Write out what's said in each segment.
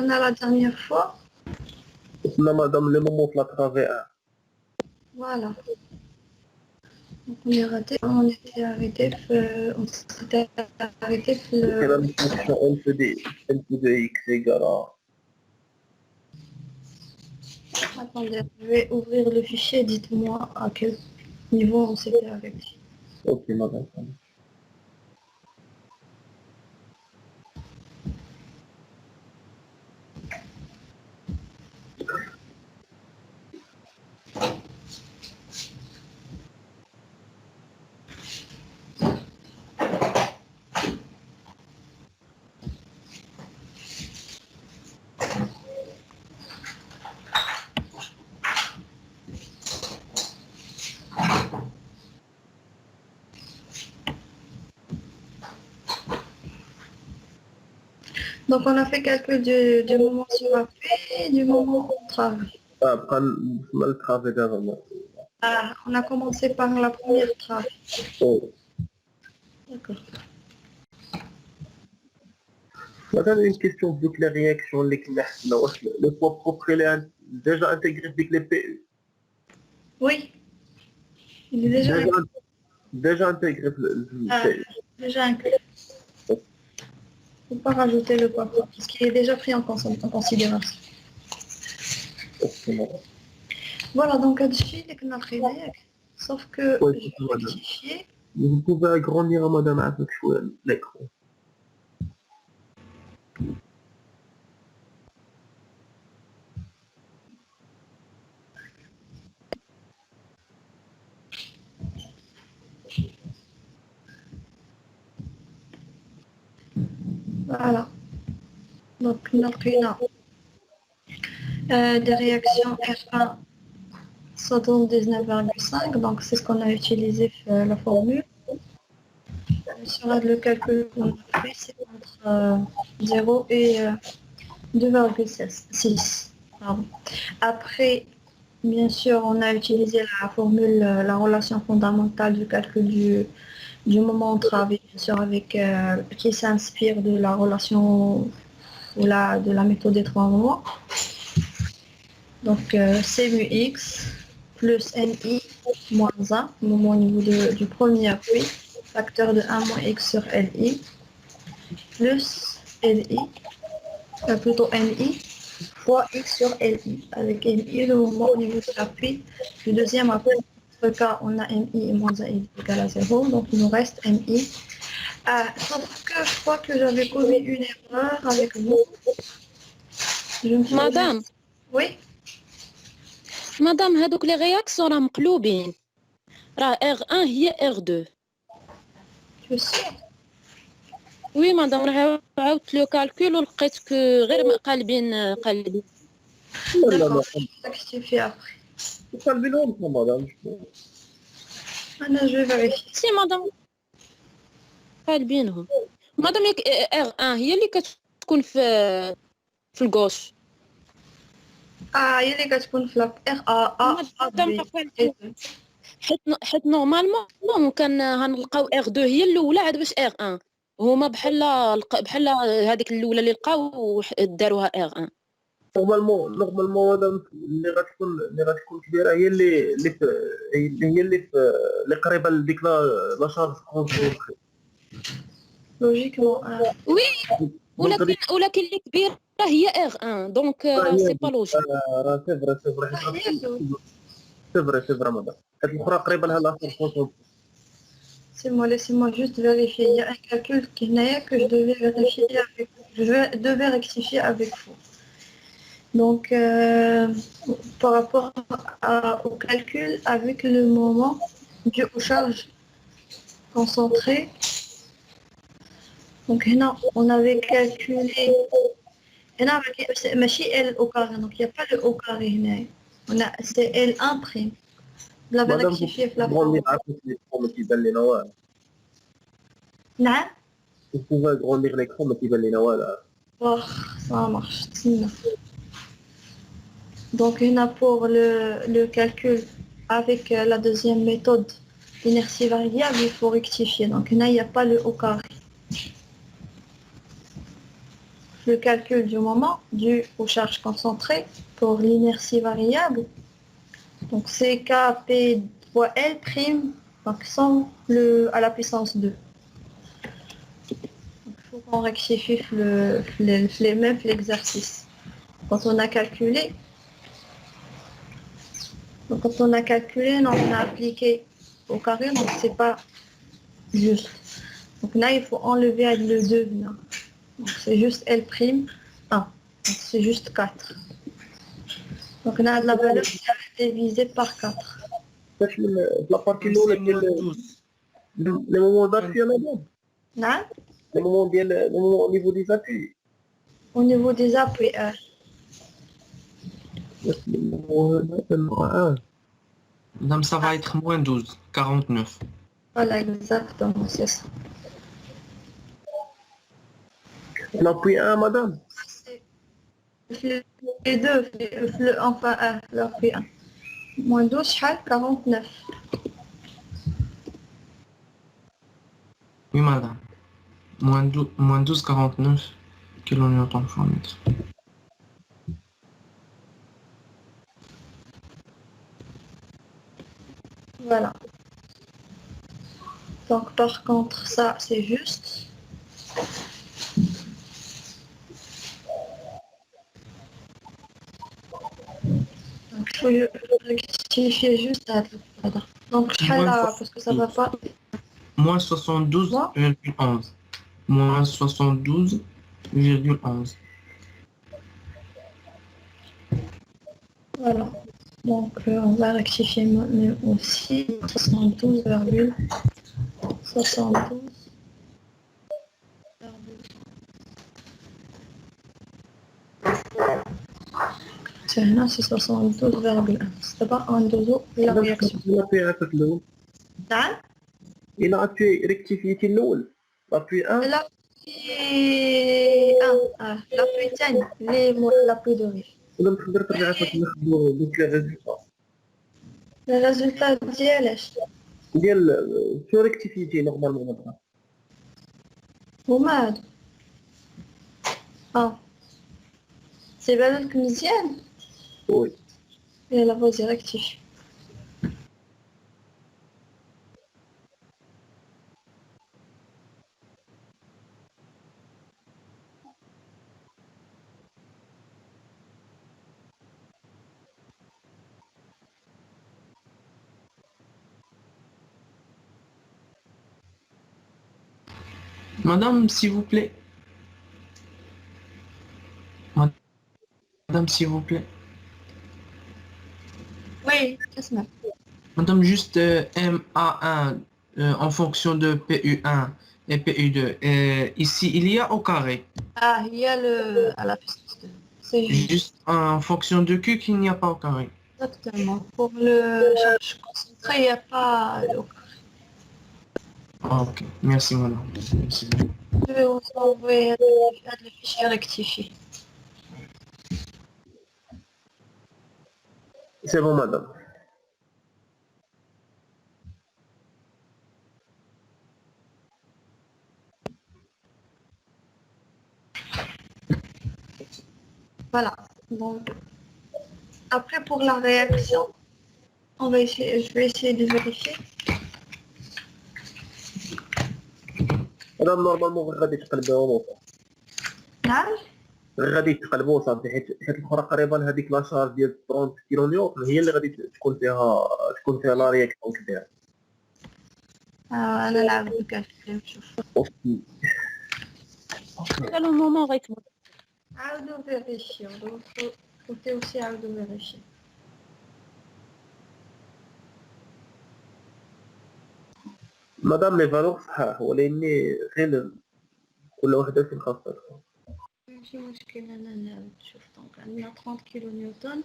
a la dernière fois. Non, madame, le moment de la travée 1. Voilà. Donc on est raté, on s'était arrêté C'est la fonction NP2X égale à... Attendez, je vais ouvrir le fichier, dites-moi à quel niveau on s'était arrêté. Ok, madame. Donc on a fait calcul du moment sur AP et du moment au travail. Ah, prendre le travée d'avant. Ah, on a commencé par la première travail. Oh. D'accord. Madame, une question vu que les réactions, le poids propre, il est déjà intégré avec les PU. Oui, il est déjà inclus. Déjà intégré le Ah, PU. déjà inclus. Il ne faut pas rajouter le poids propre, parce qu'il est déjà pris en considération. Voilà, donc là-dessus, dès qu'on a pris sauf que Oui, je c'est vais madame. rectifier. Vous pouvez agrandir à madame avec l'écran. Voilà. Donc notre UNA des réactions R1 ça donne 19,5, donc c'est ce qu'on a utilisé la formule. Sur le calcul qu'on a fait, c'est entre 0 et 2,6. Après, bien sûr, on a utilisé la formule, la relation fondamentale du calcul du moment de travail, bien sûr, avec, qui s'inspire de la relation ou de la méthode des trois moments. Donc, C mu X plus NI moins 1, moment au niveau du premier appui, facteur de 1 moins X sur LI, plus LI, plutôt NI, fois X sur LI, avec NI le moment au niveau de l'appui du deuxième appui. Dans ce cas, on a MI et moins 1 égale à 0, donc il nous reste MI. Sauf que je crois que j'avais commis une erreur avec vous. مدام Oui, مدام هذوك لي رياكسيون راه مقلوبين راه R1 هي R2 je suis. وي مدام راه عاودت لو كالكول ولقيت كو غير قالبين D'accord, je vais rectifier après. قلبي لهم madame. Maintenant, je vais vérifier. سي مدام قالبينهم مدام ياك R1 هي اللي كتكون في الكوش Il y a des gars qui font flap R A A A B. حيت نورمالمون كان غنلقاو R2 هي الاولى عاد باش R1 هما بحال هذيك الاولى اللي لقاو داروها R1 نورمالمون madame اللي غتكون كبيره هي اللي قريبه لديك لا شارج كونسونطري. Logiquement. وي ولكن اللي كبيره هي R1 دونك سي با لوجيك راه سي فري madame. حيت الاخرى قريبه لها لا شارج كونسونطري. Laissez-moi juste vérifier. Il y a un calcul que je devais vérifier avec, devais rectifier avec vous. Donc, par rapport au calcul avec le moment dû aux charges concentrées, donc là, on avait calculé, et là, machine L au carré, donc il n'y a pas le au carré, c'est L1 prime. Vous l'avez madame rectifié la غوني forme. عافاك l'écran ما كيبان لينا والو. نعم. Vous pouvez agrandir l'écran ما كيبان لينا والو. Oh, ça marche. Donc, il y en a pour le calcul avec la deuxième méthode d'inertie variable, il faut rectifier. Donc, il n'y a pas le au carré. le calcul du moment dû aux charges concentrées pour l'inertie variable. Donc c'est Kp fois L prime, donc sans à la puissance 2. Il faut qu'on rectifie même l'exercice. Quand on a calculé, donc quand on a calculé, non, on a appliqué au carré, donc c'est pas juste. Donc là, il faut enlever le 2. Là. Donc c'est juste L prime 1. Donc c'est juste 4. Donc là, la valeur qui a été divisée par 4. فاش من لا بارتي MC الاولى moins ديال 12. لي مومون دابي انا دابا Là, لي مومون ديال لي مومون او نيفو دي زابي au niveau des appuis, لي مومون هنا Madame, ça va être moins 12, 49. voilà, exactement, c'est ça. لابوي ان مدام C'est les deux, enfin, l'appui 1. Moins 12, شحال 49. Oui, madame. Moins 12, 49 kilonewtons par mètre. Voilà. Donc par contre, ça, c'est juste. Donc il faut rectifier juste à donc شحال là, parce que ça va pas. Moins 72,11. Moins 72,11. Voilà. Donc on va rectifier mais aussi 72,72. C'est là, c'est 72,1. C'est pas un dozo la réaction. لابوي ان في الاول نعم. الى ابي ريكتيفيتي الاول لابوي ان L'appui 1, l'appui الثاني اللي l'appui de riche. ولا تقدر ترجع فاش ناخذوا دوك لي ريزولتا Le résultat ديالاش ديال شو ريكتيفيتي نورمالمون مدام هما هادو. سي بالك مزيان. وي يلا فوزي ركتيفي. Madame, s'il vous plaît. Madame, s'il vous plaît. Oui, اسمع. Madame, juste MA1 en fonction de PU1 et PU2. Ici, il y a au carré. Il y a à la puissance 2. C'est juste. Juste en fonction de Q qu'il n'y a pas au carré. Exactement. Pour le charge concentré, il n'y a pas. Ah, ok, merci madame. Merci. Je vais vous envoyer le fichier rectifié. سي بون مدام Voilà. Donc, après, pour la réaction, je vais essayer de vérifier. مدام نورمالمون غير غادي تقلبوهم نعم. غير غادي تقلبوا صافي حيت الاخرى قريبا هذيك لا شارج ديال 30 كيلو نيوتن هي اللي غادي تكون فيها لا رياكسيون كبيره أنا نعاود نكالكولي ونشوف. قالوا المومون غيتمر. عاودوا فيريفيو. قلت aussi عاودوا فيريفيو. مدام لي فالور صحاح ولكن غير كل وحده فين خاصها ماشي مشكل أنا نعاود نشوف. دونك عندنا 30 كيلو نيوتن.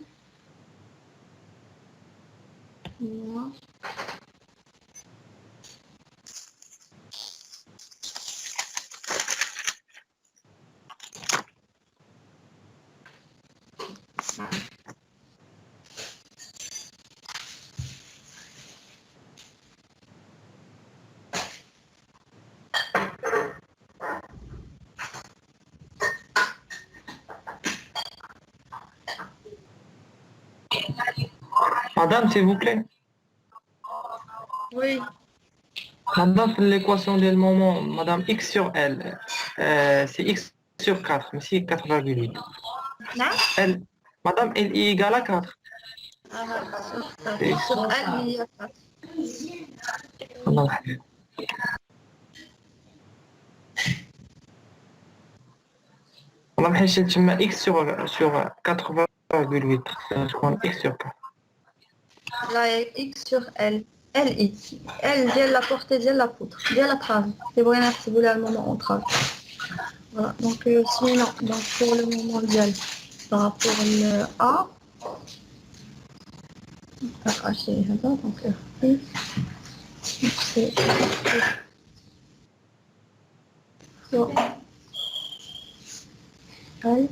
Madame, s'il vous plaît. Oui. Madame, l'équation du moment, Madame X sur L, c'est X sur 4, mais c'est 4,8. Non. L, Madame, L est égale à 4. Sur L, il y a 4. Allah. والله بحال شي تما X sur 4,8 تكون X sur 4. Là, il y a X sur L. LI. L, ديال la portée ديال la poutre, ديال la trave. C'est vrai, merci beaucoup, le moment en trave. Voilà, donc sinon, donc pour le moment ديال par rapport à A, RH c'est هذا, donc RI, c'est sur L.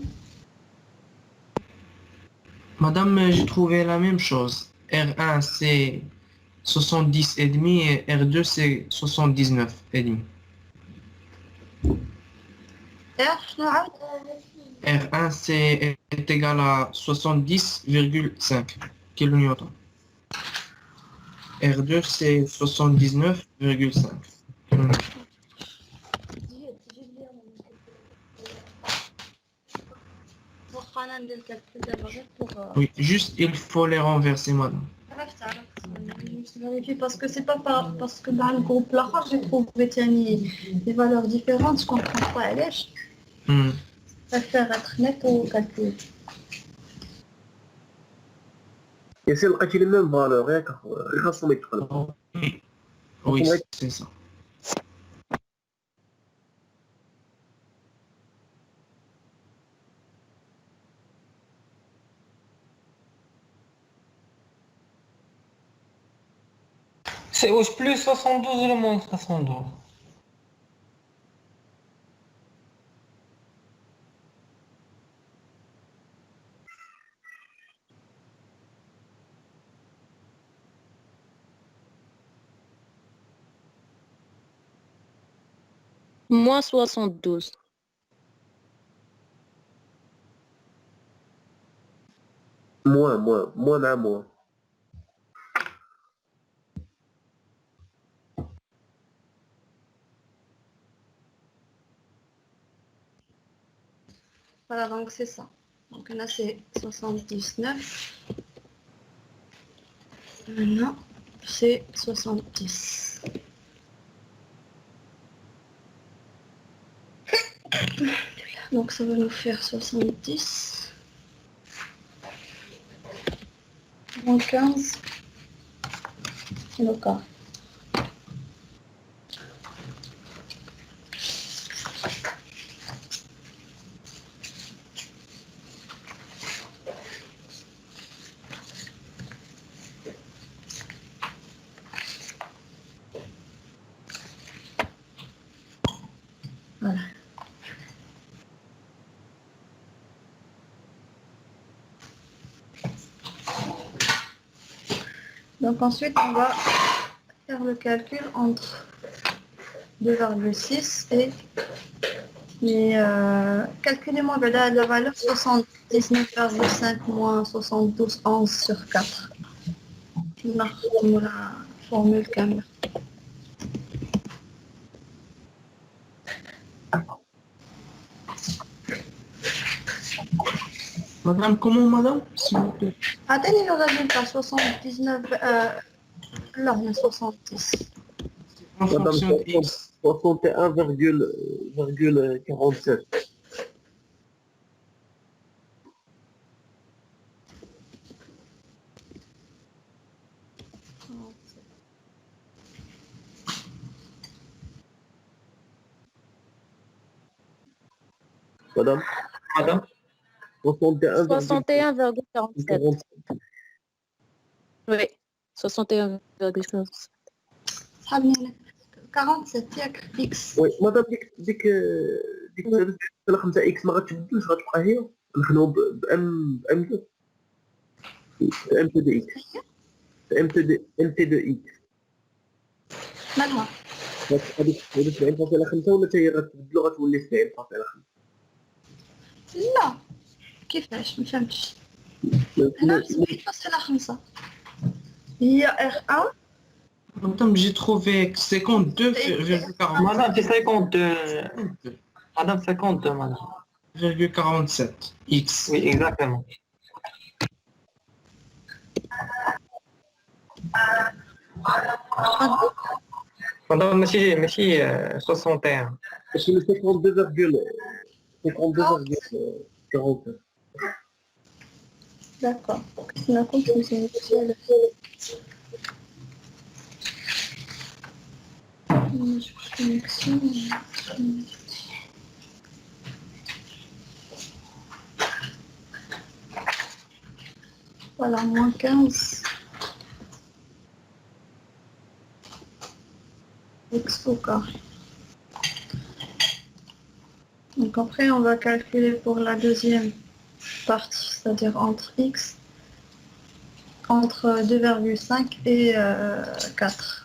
Madame, j'ai trouvé la même chose. R1, c'est 70 et demi et R2, c'est 79 et demi. R, شنو عاود؟ R1 est égal à 70,5 kN. R2 c'est 79,5 kN. واخا انا ندير الكالكول دابا غير pour Oui, juste il faut les renverser, madame. je vérifie parce que c'est pas parce que dans le groupe là j'ai trouvé des valeurs différentes, je comprends pas علاش. Hmm. Je préfère être net au calcul. ياسين لقيتي لي ميم فالور ياك اللي خاصهم يتقلبوا. Oui, oui, c'est ça. C'est au plus 72 ou le moins 72? Moins 72. moins مع moins. Voilà, donc c'est ça. Donc là c'est 79. Maintenant c'est 70. Donc ça va nous faire 70 moins 15 et le quart. Voilà. Donc ensuite, on va faire le calcul entre 2,6 et calculez-moi la valeur 79,5 moins 72,11 sur 4. نختموا la formule كاملة. Madame, comment, madame? S'il vous plaît. عطيني le résultat 79 لا هنا 70. En Madame, fonction de X. 61,47. Madame, Madame, 61,47. Oui, 61,47. 47 ياك X. وي مدام ديك 5 اكس ما غتبدلش غتبقى هي نخدموا بام 2 ام تي دي اكس ام تي دي اكس مالها؟ غتبقى ديك 70.5 ولا حتى هي غتبدلو غتولي 70.5 لا كيفاش ما فهمتش. هنا 70.5 Il y a R1. Madame, j'ai trouvé 52,40. Madame, c'est 52. Madame, 52, madame. 47 X. Oui, exactement. Madame, merci, 61. C'est le 52,40. D'accord. C'est la conclusion. Connexion. Voilà, moins 15. X au carré. Donc après, on va calculer pour la deuxième partie, c'est-à-dire entre X, entre 2,5 et 4.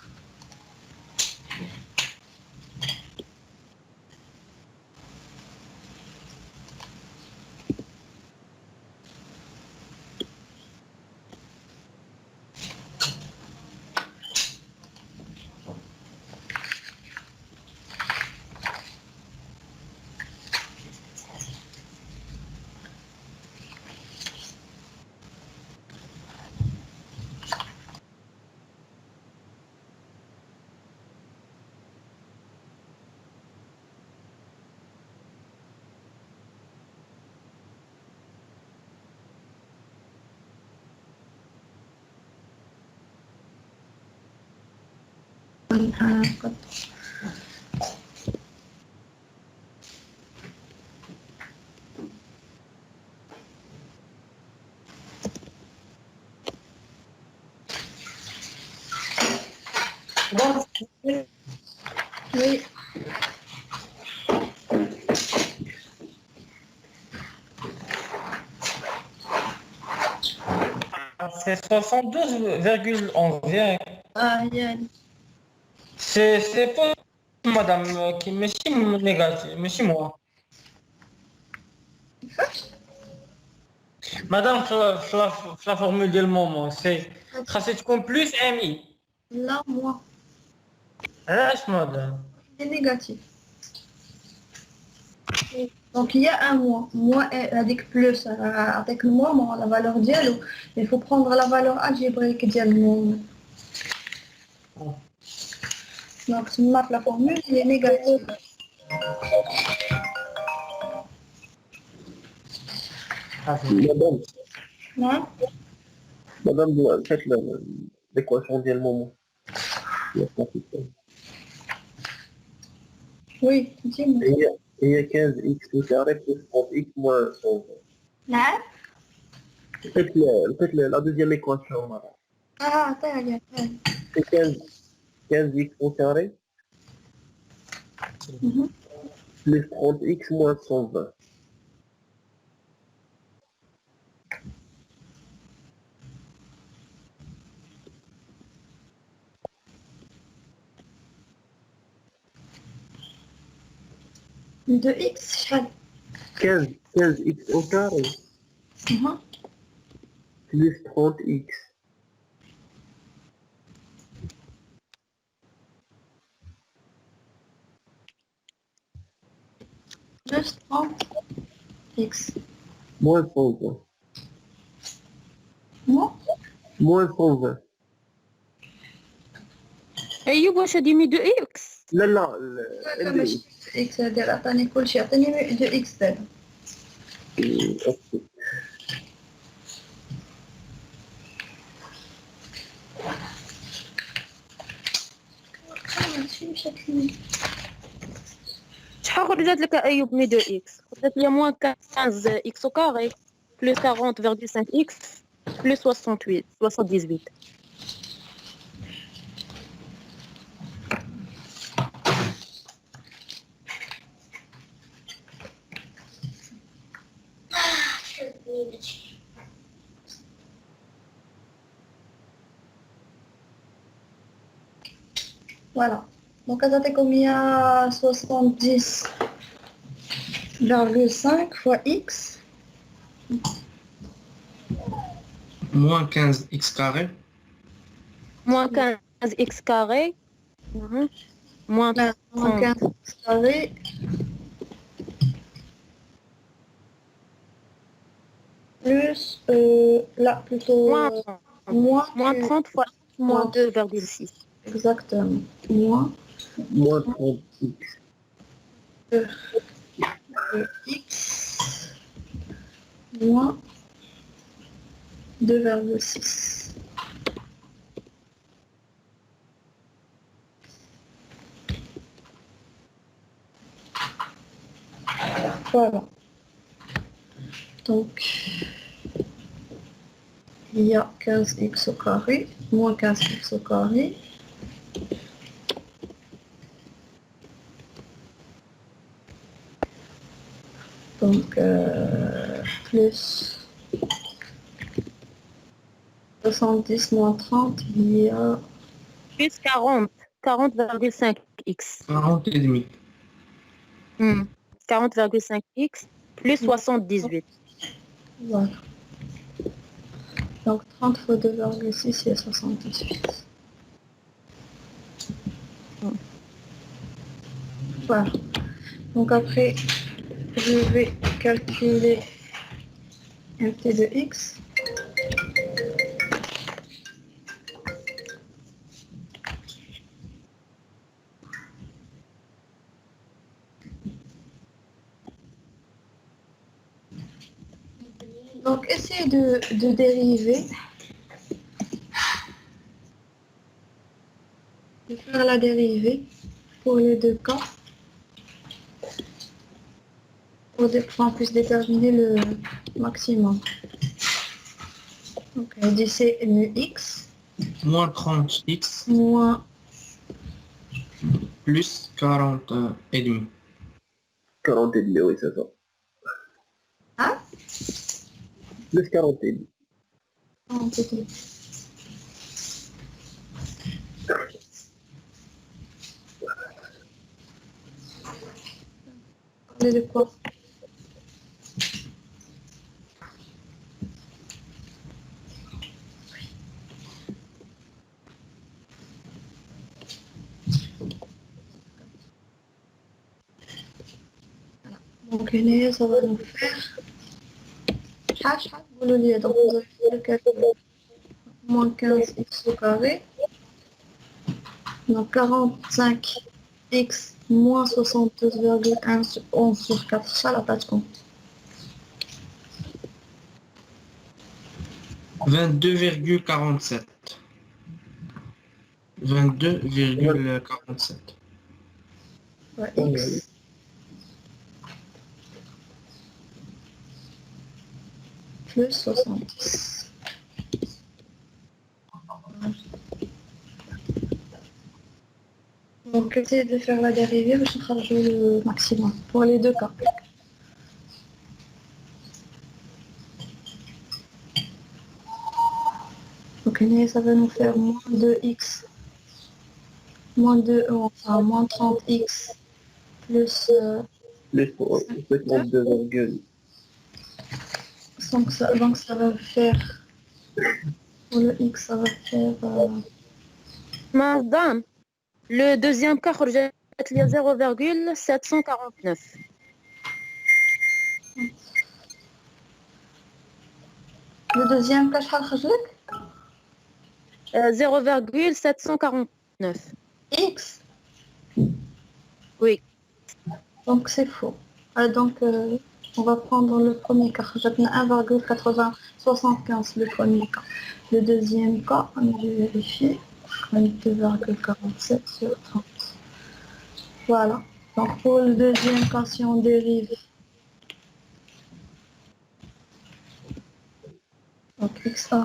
Oui. C'est 72,11. Ah, Yann. C'est pas madame qui me suis négatif, mais c'est moi. Madame, la formule du moment, c'est comme plus MI. Là, moi, Reste madame. c'est négatif. Donc il y a un mois. Moi, avec plus, avec le mois, la valeur dialogue. Il faut prendre la valeur algébrique dialogue. Donc, la formule, elle est négative. Madame, Hein? madame, faites l'équation du moment. Oui, dis-moi. Il y a 15x au carré plus 30x moins 120. Hein? Faites la deuxième équation, madame. Ah, attends, C'est 15x au carré plus 30x moins 120. De X, شحال 15x au carré plus 30x. Plus 30 X. Moins 120. Moi? Moins 120. ايوب واش هادي مي دو اكس لا لا لا ماشي X ديال عطاني كلشي عطاني دو X دابا. ماشي بشكل شحال خرجت لك ايوب مي دو اكس خرجت لي موان 15 اكس او كاري بلس 40,5 اكس بلس 78. Voilà. Donc, ça fait combien 70,5 fois X Moins 15x carré Moins 15x carré. Moins Là, moins 30. 15 carré. Plus, là, plutôt, Moins 30. moins Moins que 30 fois moins moins. 2,6. Exactement. Moins Moins 30x. de x moins 2,6. Voilà. Donc, il y a 15x au carré, moins 15x au carré. Donc, plus 70 moins 30, il y a Plus 40. 40,5x. 40 et demi. 40,5x plus 78. voilà. Donc 30 fois 2,6, il y a 78. Voilà. Donc après, je vais calculer mt de x. Donc essayez de dériver, de faire la dérivée pour les deux cas, pour qu'on puisse déterminer le maximum. Donc d'ici mu x Moins 30x moins plus 40 et demi. 40 et demi, oui, c'est ça. ah, Plus 40 et demi. on peut dire. Parler de quoi? Donc هنا ça va nous faire حاجة قولوا لي donc vous avez fait le calcul moins 15x au carré donc 45x moins 72,11 sur 4 ça la page compte 22,47. 22,47. ouais, Ouais. x plus 70 donc essayez de faire la dérivée باش نخرجوا le maximum pour les deux cas donc هنا ça va nous faire moins 2x moins 2 enfin moins 30x plus Plus 52, donc ça va faire pour le x ça va faire Madame, le deuxième cas, خرجت لي 0,749. le deuxième cas شحال خرج لك 0,749. x Oui. donc c'est faux donc on va prendre le premier cas خرجتنا 1,75 le premier cas le deuxième cas on va vérifier 2,47 sur 30 voilà donc pour le deuxième cas si on dérive donc xa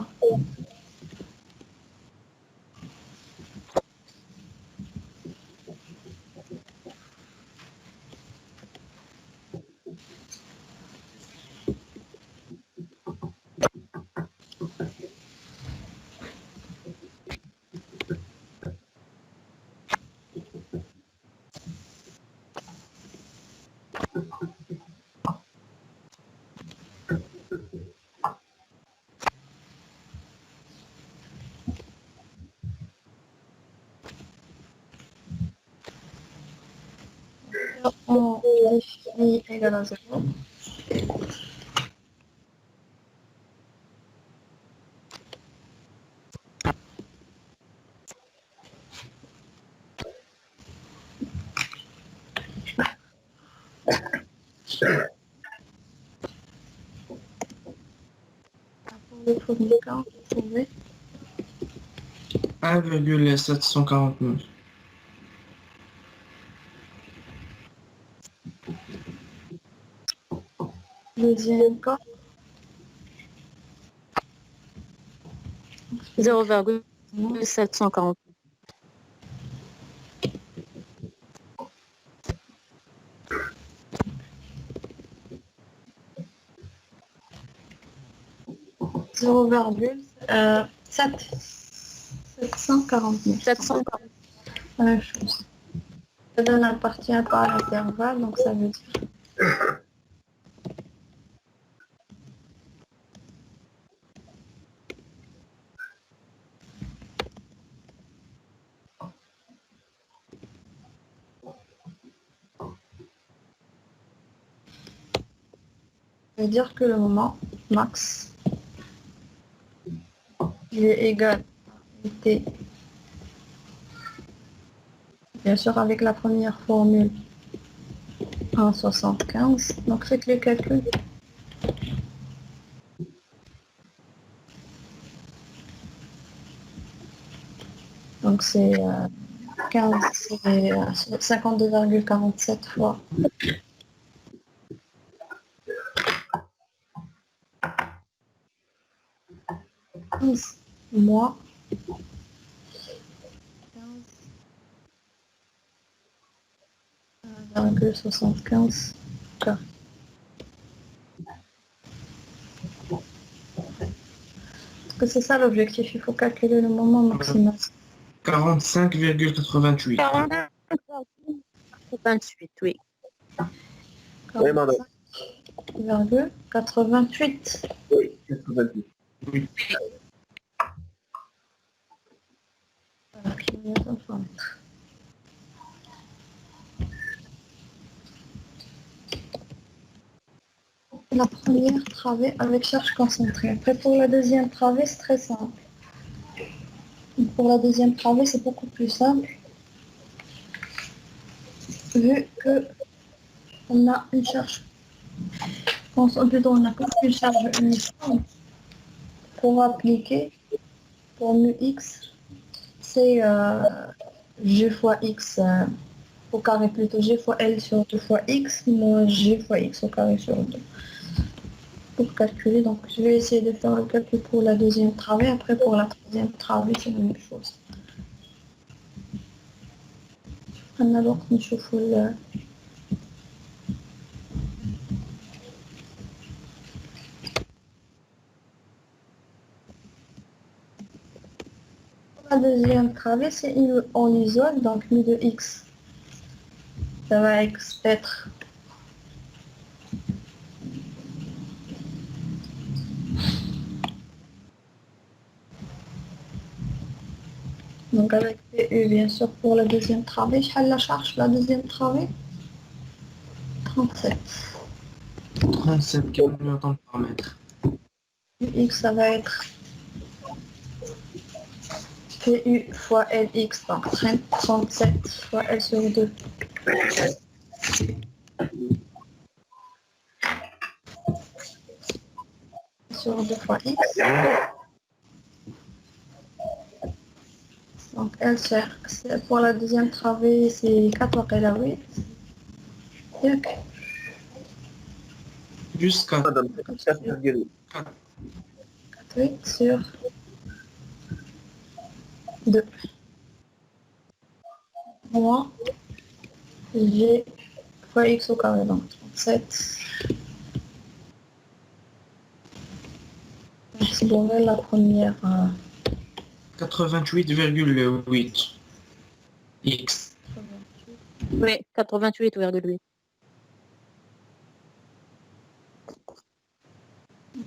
égale à 0. Pour le premier cas, vous trouvez 1,749. deuxième cas. 0,740. Zéro virgule 749. 740. La même chose. Ça n'appartient pas à l'intervalle, donc ça veut dire que le moment max il est égal à t, bien sûr avec la première formule en 75. Donc faites le calcul. Donc c'est 15, c'est 52,47 fois 15 moins 15,75 carré. Parce que c'est ça l'objectif, il faut calculer le moment maximal. 45,88. 28, oui. Oui, madame. 45,88. Oui, 90. Oui. Voilà, kilomètres par mètre. La première travée avec charge concentrée. Après, pour la deuxième travée, c'est très simple. Pour la deuxième travée, c'est beaucoup plus simple. Vu que on a une charge concentrée, on a une charge uniforme pour appliquer, pour mu x, c'est g fois x au carré, plutôt g fois L sur 2 fois x moins g fois x au carré sur 2. Pour calculer, donc je vais essayer de faire le calcul pour la deuxième travée. Après, pour la troisième travée, c'est la même chose. Alors, نشوف la deuxième travée, c'est en isole, donc mu de x. Ça va être donc avec PU, bien sûr, pour la deuxième travée. Je la charge, la deuxième travée 37. 37 km par mètre. X, ça va être PU fois LX, donc 37 fois L sur 2. Sur 2 fois X. Donc L sert, pour la deuxième travée, c'est 4 à 8. Jusqu'à Madame, 4,8. 8 sur 2. Moins G fois X au carré, donc 37. C'est pour la première. 88,8 x. Oui, 88,8.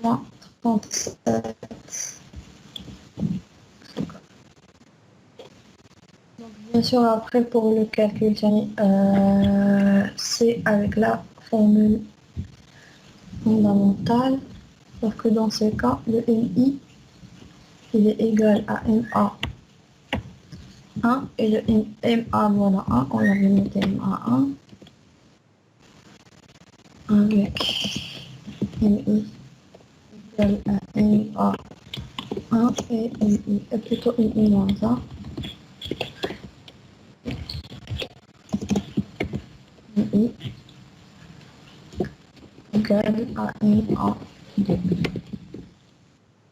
Moins 37. Donc, bien sûr, après, pour le calcul, c'est avec la formule fondamentale, sauf que dans ce cas, le MI, il est égal à MA 1 et le MA, voilà 1, on avait noté MA 1 avec MI égale à MA 1 et MI, et plutôt MI moins 1. MI égale à MA 2.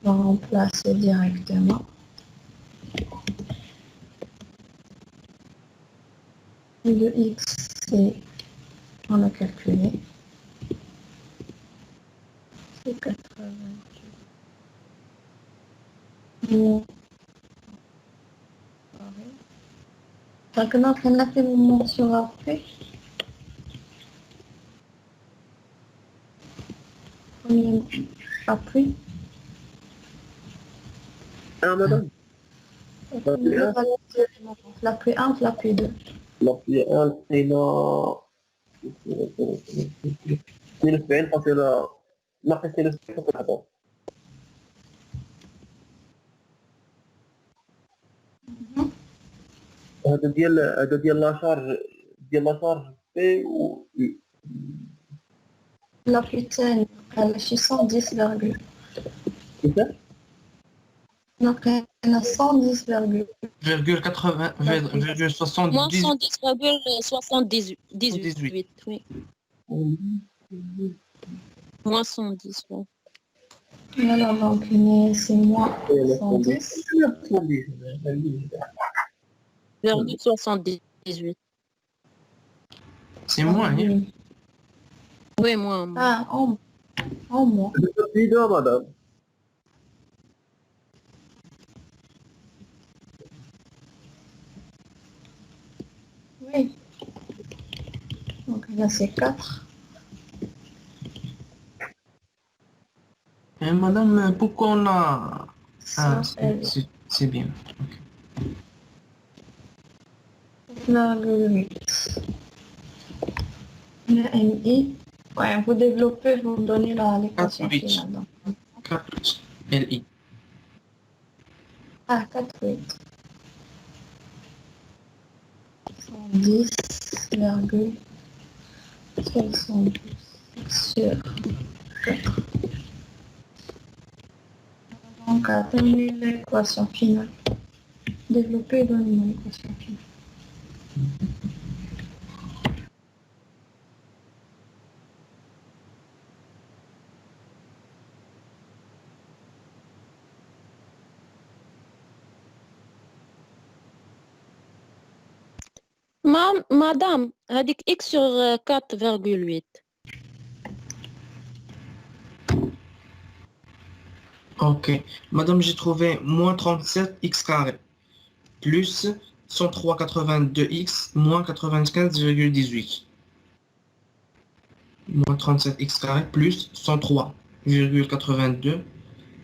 On va remplacer directement. Le X, c'est, on a calculé, c'est 88. Donc, on a fait le mention après. Premier appui. Ah, madame, L'appui 1, l'appui 2. l'appui 1, c'est la... C'est le فعل parce que la... Non, c'est le فعل parce que la... هذا ديال لا شارج بي و L'appui 10, elle est 110 virgule. كيفاش؟ Donc, elle a 110 virgule. Virgule 80, virgule Moins 70, 110,78. Oui. Moins 110. Ouais. Voilà, donc, c'est moins 110. Virgule 78. c'est moins, hein. Oui, moins. Ah, en moins. Vidéo, madame. Oui. Donc là, c'est 4. Et madame, pourquoi on a... Ah, Ça, elle c'est bien. est 8. Le MI. Ouais, vous développez, vous donnez l'équation 4,8. finale. Donc. 4 LI. Ah, 4, 8. 110,72 sur 4. Donc, atteignez l'équation finale. Développer et donner l'équation finale. Madame, هذيك X sur 4,8. Ok. Madame, j'ai trouvé moins 37 x carré plus 103,82 x moins 95,18. Moins 37 x carré plus 103,82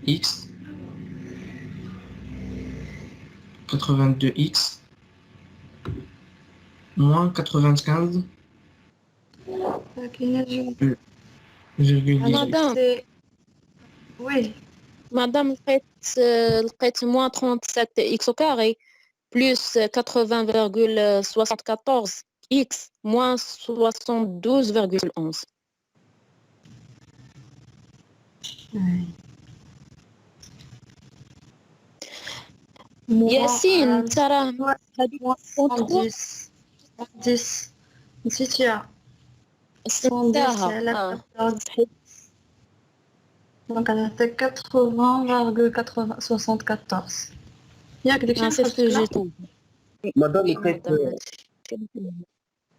x 82 x moins 95,18. Madame. Oui. Madame, لقيت moins 37 x au carré plus 80,74 x moins 72,11. Yassine, Sarah, moins 110. 110. Si tu as 110, c'est la donc elle a fait 80,74. Il y a que c'est ce que j'ai trouvé. Madame, Oui, لقيت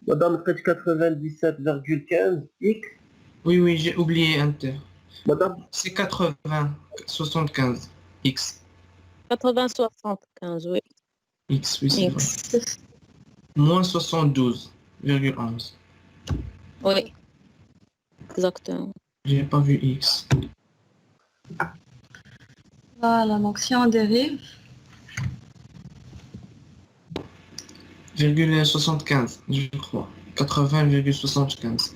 Madame, لقيت 97,15 x. Oui, j'ai oublié un terme. Madame, C'est 80,75 x. 80,75, oui. X, oui, c'est vrai. X. Moins 72,11. Oui, exactement. J'ai pas vu X. Voilà, donc si on dérive, Virgule 75, je crois. 80,75.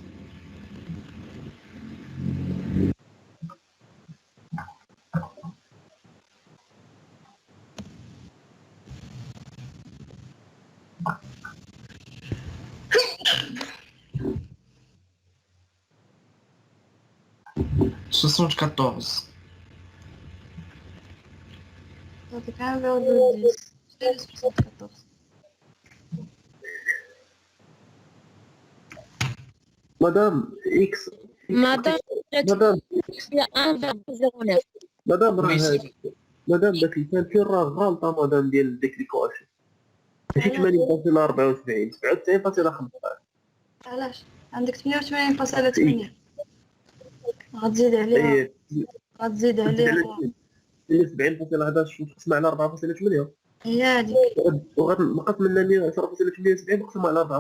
74. تعطيك 1,10. شنو هي 74؟ مدام إكس مدام مدام هي 1,09. مدام وي راه سي. مدام داك الكالكول راه غالطة مدام ديال ديك ليكواشن ماشي 80.74 97.15 علاش عندك 88.8 غتزيد عليها اي غتزيد تزيد على عليها 70.11 وتقسم على 4.8 هي هذيك وغتنقص من 110.78 نقسم على 4.8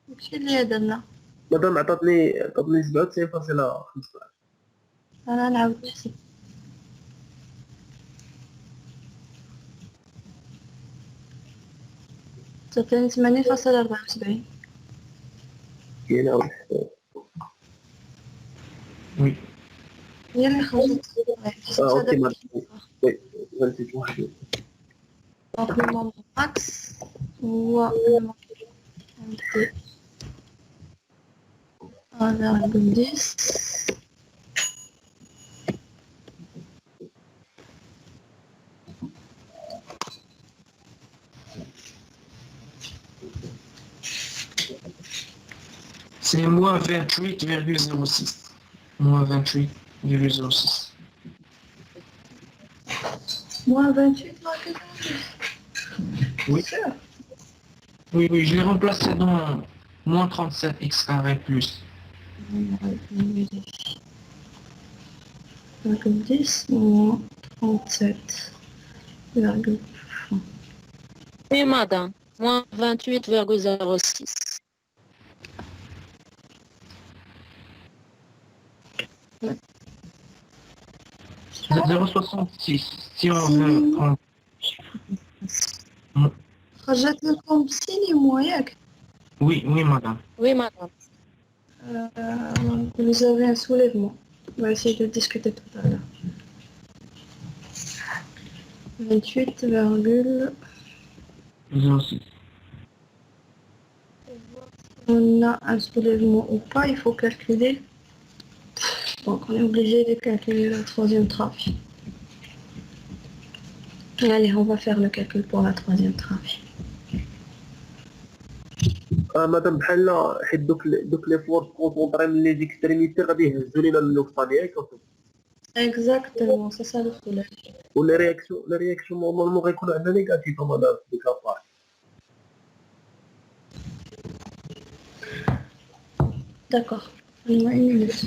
داكشي اللي درنا. مدام عطاتني 97.15 انا نعاود نحسب. تعطيني 80.74 يعني عاود وي. هي اللي خرجت. اوكي مدام وي نسيت واحد دونك لو مومون ماكس هو عندك 1,10. C'est moins 28,06. Moins 28,06. Moins 28,6. Oui. Sûr. Oui, oui, je l'ai remplacé dans moins 37 x carré plus. 10 moins 37. Oui, madame. Moins 28,06. 0,66. Si on veut prendre. خرجت لكم بسيني موياك. Oui, oui, madame. Oui, madame. Vous avez un soulèvement. On va essayer de discuter tout à l'heure. 28, 0,6. on a un soulèvement ou pas, il faut calculer. Donc on est obligé de calculer la troisième trave. Allez, on va faire le calcul pour la troisième trave. مدام بحال حيت دوك لي فورس كونطري من لي زيكستريميتي غادي يهزوا لينا النقطه ياك Exactement, c'est ça le soulèvement. ولا رياكسيون نورمالمون غيكون عندنا نيجاتيف مدام في ديك لابار D'accord. On a une minute.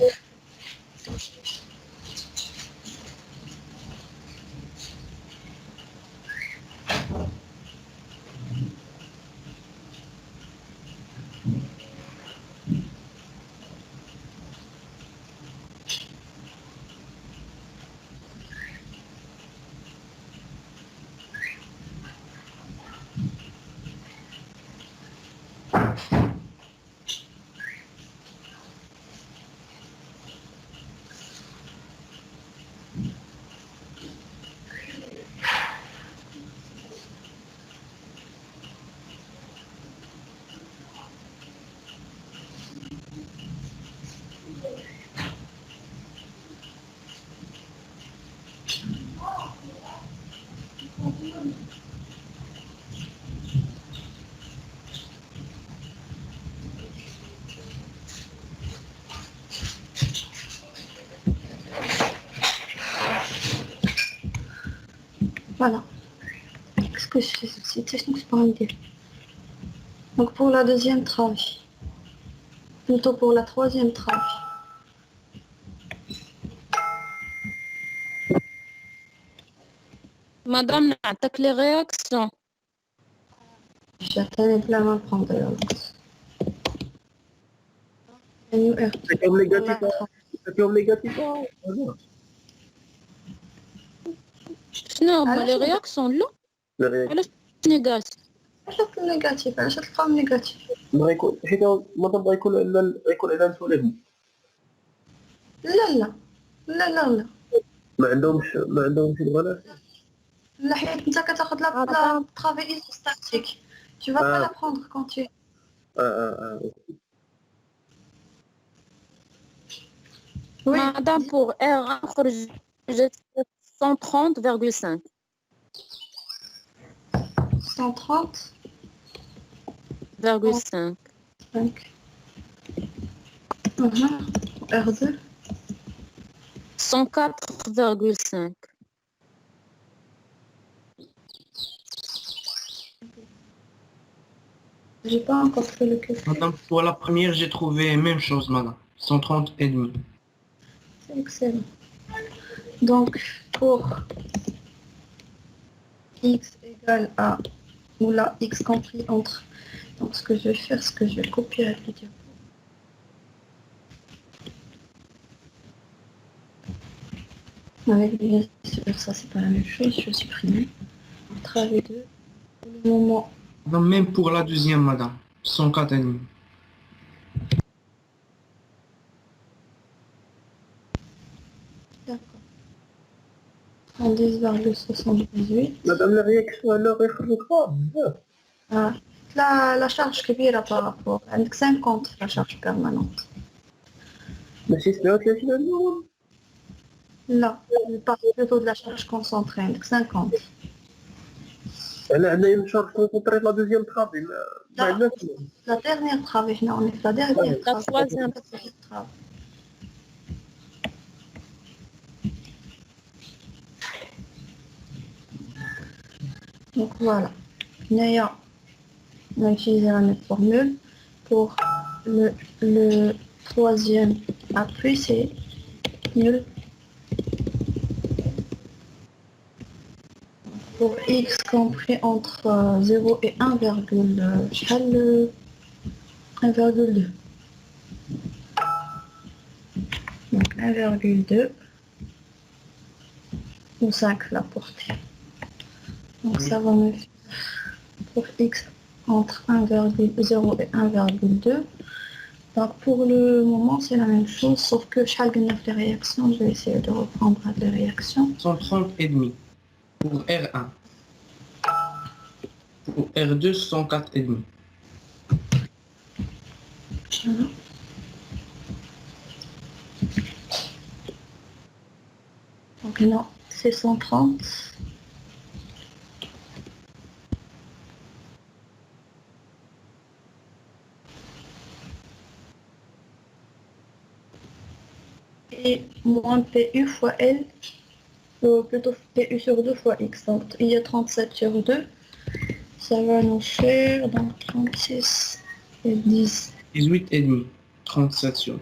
Voilà. Qu'est-ce que je fais C'est technique pour me dire. Donc pour la deuxième trave, plutôt pour la troisième trave, Madame, نعطيك les réactions. j'attends la main prendre l'autre. فيهم نيجاتيف فيهم نيجاتيف شنو هما les réactions؟ لا علاش نيجاتيف؟ علاش النيجاتيف علاش تلقاهم نيجاتيف؟ غيكون حيت مدام غيكون عندنا نسولفهم لا لا لا لا لا ما عندهمش الغلاف لا حيت انت كتاخد لا travail statique. Tu vas pas la prendre quand tu Oui, Madame, pour R1, خرج 130,5. 130. 130,5. 5. R2. 104,5. J'ai pas encore fait le calcul. Madame, pour la première, j'ai trouvé même chose, madame. 130 et demi. C'est excellent. Donc, pour x égale à, ou là, x compris entre. Donc, ce que je vais faire, c'est que je vais copier la vidéo. Avec bien sûr, ça c'est pas la même chose, je supprime. Travail 2. Pour le moment, Madame, même pour la deuxième, madame. 104 et demi. d'accord. 10,78. Madame, la réaction alors est grave. Ah, la charge كبيرة par rapport. عندك 50 la charge permanente. ماشي 37 اليوم. Là, je parle plutôt de la charge concentrée. عندك 50. انا عندي نشارج كونسونطري لا دوزيام ترافي ما عندناش. La dernière travail, on est la dernière La troisième. travail. Donc voilà. Naya, on a utilisé la même formule. Pour le troisième appui, c'est nul. Pour x compris entre 0 et 1,2. Donc 1,2 ou 5 la portée. Donc ça va me faire pour x entre 1,0 et 1,2. Donc pour le moment c'est la même chose, sauf que chaque les réactions, je vais essayer de reprendre les réactions. 130 et demi. Pour R1. Pour R2, 104 et demi. Voilà. Donc non, c'est 130. Et moins PU fois L, ou plutôt PU sur 2 fois X. Donc il y a 37 sur 2. Ça va nous faire donc 36 et 10. 18 et demi. 37 sur 2.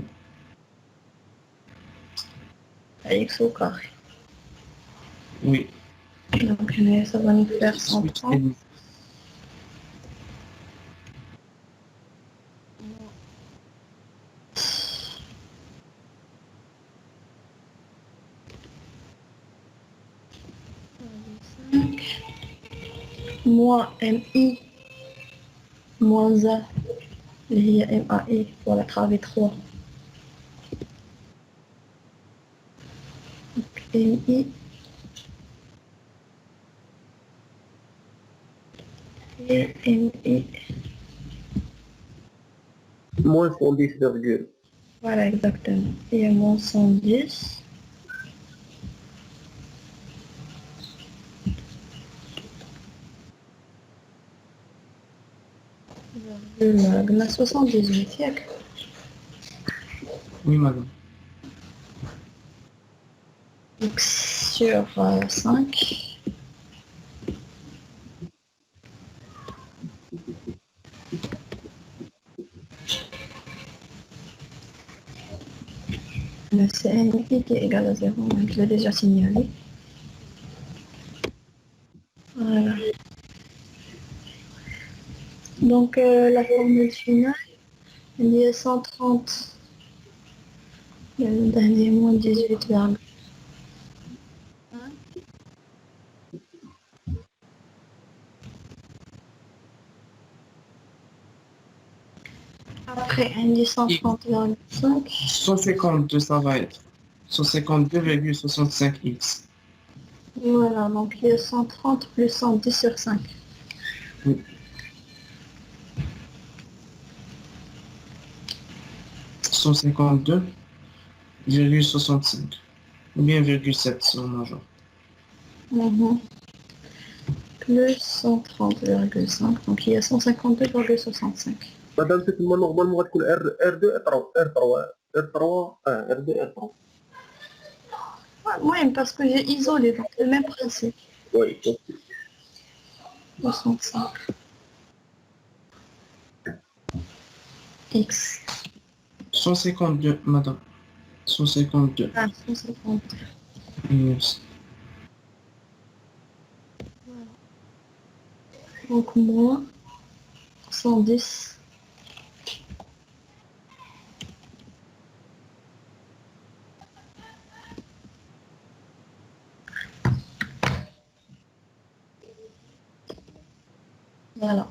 À X au carré. Oui. Donc ça va nous faire 18 et 130. demi. Moins MI moins A اللي هي MAI pour la travée 3. Donc MI et MI. Moins 110 virgule. Voilà exactement. Et moins 110. قلنا 78 ياك. Oui, madame. Donc sur 5. C'est MI qui est égal à 0, je l'ai déjà signalé. Voilà. Donc la formule finale, il y a 130. Le dernier moins 18 virgule. Après, un 130,5. 152, ça va être 152,65x. Voilà, donc il y a 130 plus 110 sur 5. Oui. 152 ,65. Ou bien 0,7 selon majeur. Mhm. Plus 130,5. Donc il y a 152,65. Madame, c'est normalement غتكون R2 R3 R3 Ouais, ouais, parce que j'ai isolé, donc le même principe. Oui, 65. X. 152, madame. 152. Ah, 150. Yes. Donc moins 110. Voilà.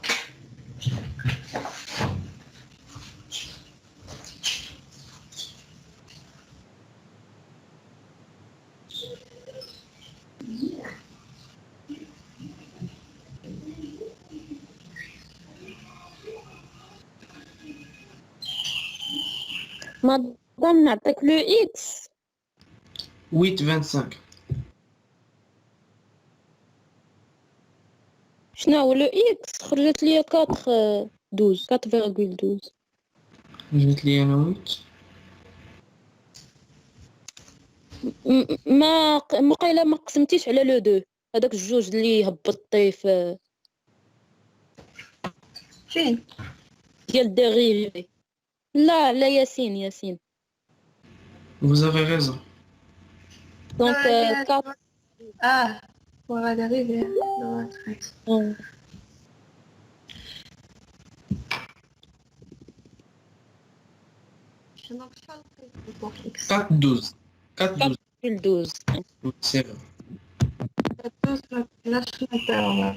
مادام نعطيك لو اكس 8,25. شنو هو لو اكس خرجت لي 4 12 4,12 جبت لي انا 8. ما قيله ما قسمتيش على لو 2 هذاك الجوج اللي هبطتي في فين؟ ديال ديريفي لا لا ياسين Vous avez raison. دونك il a- 4 Ah, voilà l'arrivée de la retraite. Je n'en parle pas pour X. 4,12. 4,12. 12 C'est vrai. Là, je suis interne.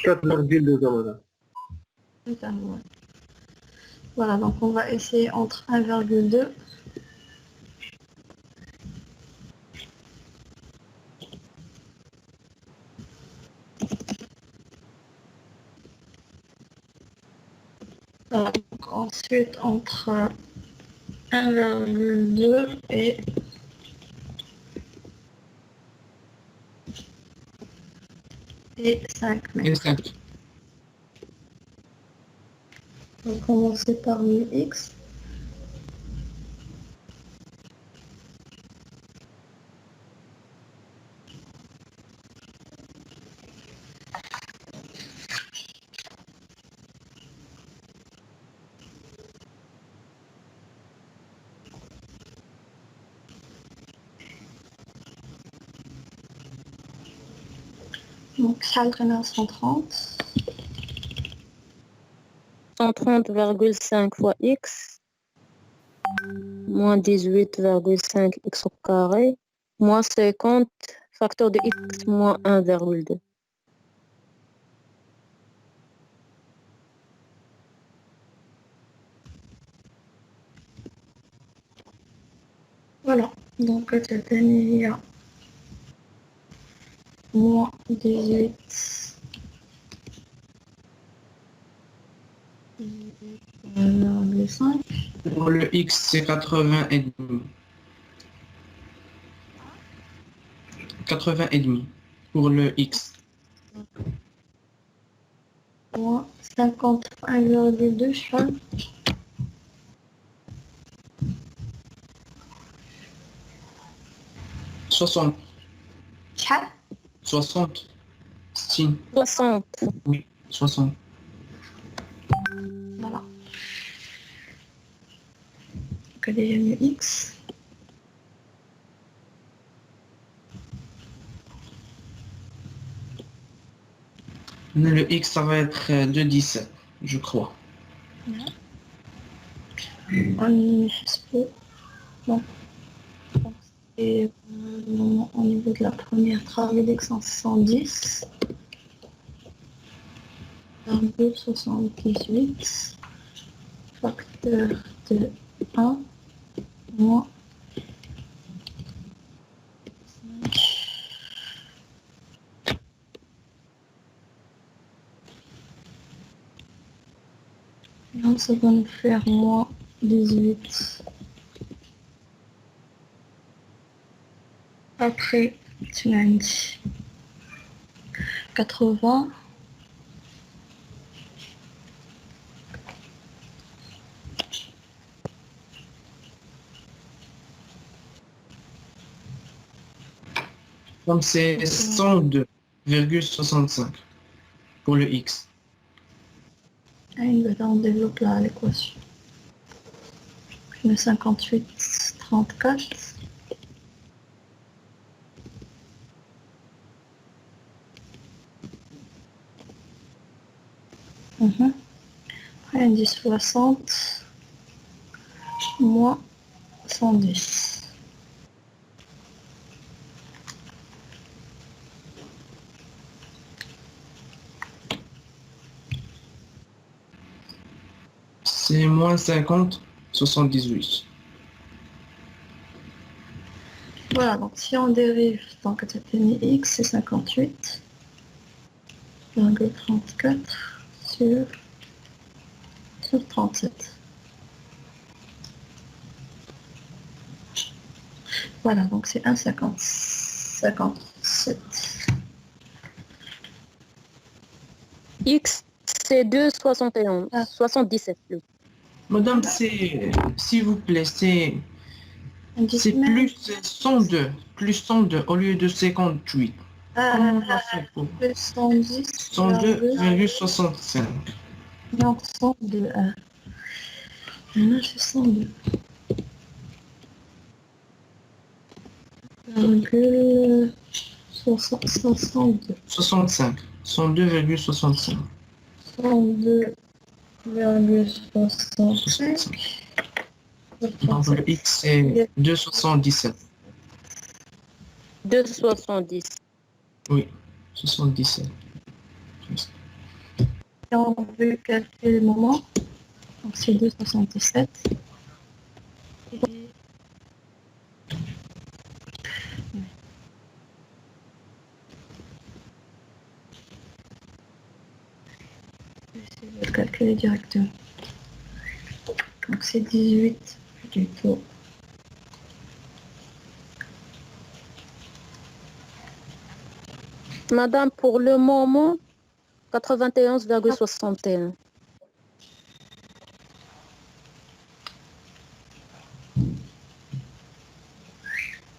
4,2 madame. Ouais. Voilà, donc on va essayer entre 1,2. Voilà, donc ensuite entre 1,2 et 5 Et mètres. 5. On va commencer par le X. Donc, ça à 130. 130,5 fois x moins 18,5 x au carré moins 50 facteur de x moins 1,2. Voilà, donc il y a moins 18. 5. Pour le X, c'est 80 et demi. 80 et demi. Pour le X. Moins 51,2, je crois. 60. Chat. 60. Si. 60. Oui, 60. Voilà. Donc, il y a le X. Le X, ça va être 2,17, je crois. On juste peu. Bon. Et au niveau de la première travail d'X en 110. 78 facteur de 1 moins 5. Donc ça va nous faire moins 18 après, tu l'as dit 80. Donc c'est 102,65 pour le X. Et on développe là l'équation. Le 58, 34. Après, on dit 60 moins 110. C'est moins 50, 78. Voilà, donc si on dérive tant que tu as mis x, c'est 58,34 sur 37. Voilà, donc c'est 1,57. X, c'est 2,71. Ah. 77. Madame, c'est, s'il vous plaît, c'est plus 102, plus 102 au lieu de 58. Comment on va faire pour Plus 110. 102,65. Donc 102. Maintenant, je fais 102. Virgule 62. 65. 102,65. 102,65. Donc le X c'est 2,77. 2,70. Oui, 77. Et on veut calculer le moment. Donc c'est 2,77. Je vais le calculer directement. Donc c'est 18 du tout. Madame, pour le moment, 91,61.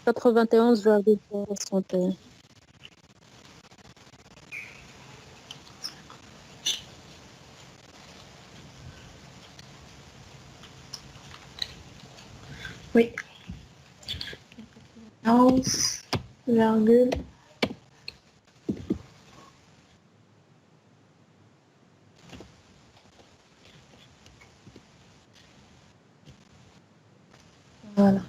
,91,61. Oui. 11, virgule. Voilà.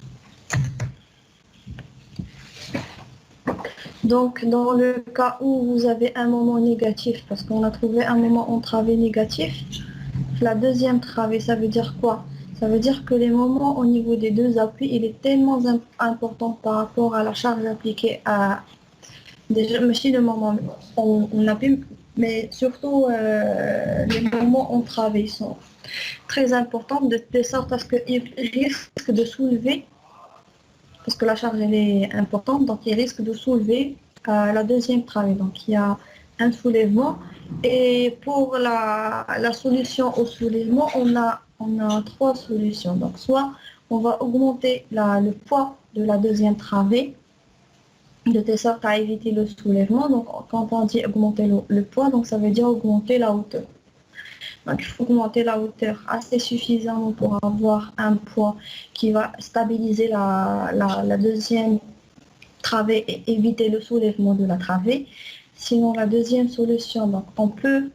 Donc, dans le cas où vous avez un moment négatif, parce qu'on a trouvé un moment en travée négatif, la deuxième travée, ça veut dire quoi? Ça veut dire que les moments au niveau des deux appuis, il est tellement important par rapport à la charge appliquée à... Déjà, aussi le moment on appuie, mais surtout les moments en travée sont très importants de telle sorte à ce qu'ils risquent de soulever, parce que la charge elle est importante, donc il risque de soulever la deuxième travée. Donc il y a un soulèvement. Et pour la solution au soulèvement, on a trois solutions. Donc soit on va augmenter le poids de la deuxième travée, de telle sorte à éviter le soulèvement. Donc quand on dit augmenter le poids, donc ça veut dire augmenter la hauteur. Donc il faut augmenter la hauteur assez suffisamment pour avoir un poids qui va stabiliser la deuxième travée et éviter le soulèvement de la travée. Sinon la deuxième solution, donc on peut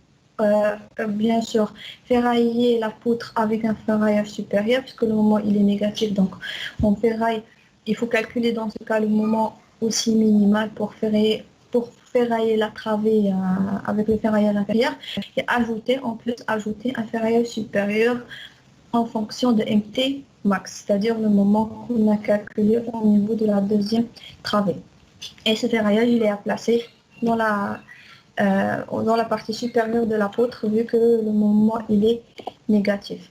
bien sûr ferrailler la poutre avec un ferraillage supérieur puisque le moment il est négatif, donc on ferraille. Il faut calculer dans ce cas le moment aussi minimal pour ferrailler la travée avec le ferraillage inférieur et en plus ajouter un ferraillage supérieur en fonction de MT max, c'est-à-dire le moment qu'on a calculé au niveau de la deuxième travée. Et ce ferraillage, il est à placer dans la partie supérieure de la poutre vu que le moment il est négatif.